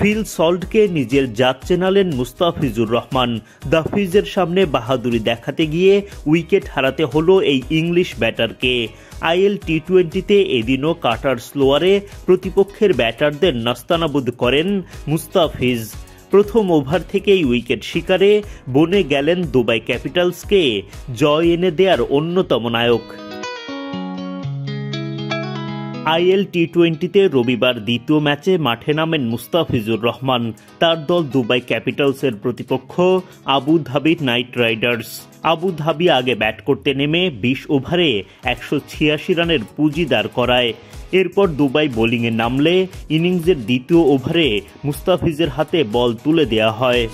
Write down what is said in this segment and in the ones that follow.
Feel সল্টকে নিজের জাত চেনালেন Mustafizur Rahman. The ফিজের সামনে বাহাদুরি দেখাতে গিয়ে উইকেট হারাতে হলো এই ইংলিশ ব্যাটারকে। আইএল টি-20তে এদিনও কাটার স্লোয়ারে প্রতিপক্ষের ব্যাটারদের নাস্তানাবুদ করেন মুস্তাফিজ। প্রথম ওভার থেকেই উইকেট শিকারে বনে গেলেন দুবাই ক্যাপিটালসকে জয় এনে দেয়ার অন্যতম নায়ক। আইএল টি-20তে রবিবার দ্বিতীয় ম্যাচে মাঠে নামেন মুস্তাফিজুর রহমান। তার দল দুবাই ক্যাপিটালসের প্রতিপক্ষ Abu Dhabi night Riders. Abu Dhabi আগে ব্যাট করতে নেমে ২০ ওভারে ১৮৬ রানের পুঁজি দাঁড় করায়। এরপর দুবাই বোলিংয়ে নামলে ইনিংসের দ্বিতীয় ওভারে মুস্তাফিজের হাতে বল তুলে দেয়া হয়।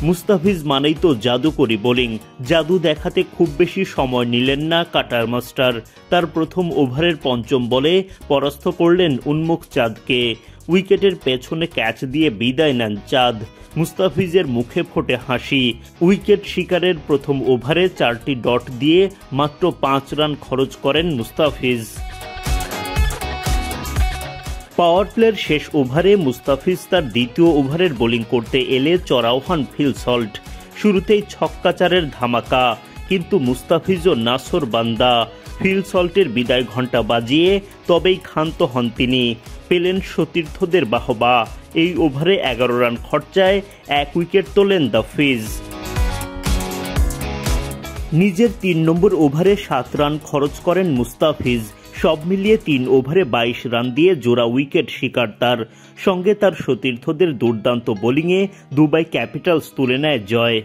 মুস্তাফিজ মানেই তো জাদুকরি বোলিং। জাদু দেখাতে খুব বেশি সময় নিলেন না কাটার মাস্টার। তার প্রথম ওভারের পঞ্চম বলে পরাস্ত করলেন উন্মুখ চাঁদকে। উইকেটের পেছনে ক্যাচ দিয়ে বিদায় নেন চাঁদ। মুস্তাফিজের মুখে ফোটে হাসি। উইকেট শিকারের প্রথম ওভারে 4টি ডট দিয়ে মাত্র 5 রান খরচ করেন মুস্তাফিজ। পাওয়ার প্লের শেষ ওভারে মুস্তাফিজ তার দ্বিতীয় ওভারের বোলিং করতে এলে চড়াও হন ফিল সল্ট। শুরুতেই ছক্কাচারের ধামাকা, কিন্তু মুস্তাফিজও নাসর বান্দা। ফিল সল্টের বিদায় ঘণ্টা বাজিয়ে তবেই ক্ষান্ত হন তিনি। পেলেন সতীর্থদের বাহবা। এই ওভারে 11 রান খরচায় 1 উইকেট তোলেন দ্য ফিজ। নিজের 3 নম্বর ওভারে 7 রান খরচ করেন মুস্তাফিজ। সব মিলিয়ে 3 ওভারে 22 রান দিয়ে জোড়া উইকেট শিকার তার। সঙ্গে তার সতীর্থদের দুর্দান্ত বোলিংয়ে দুবাই ক্যাপিটালস তুলে নেয় জয়।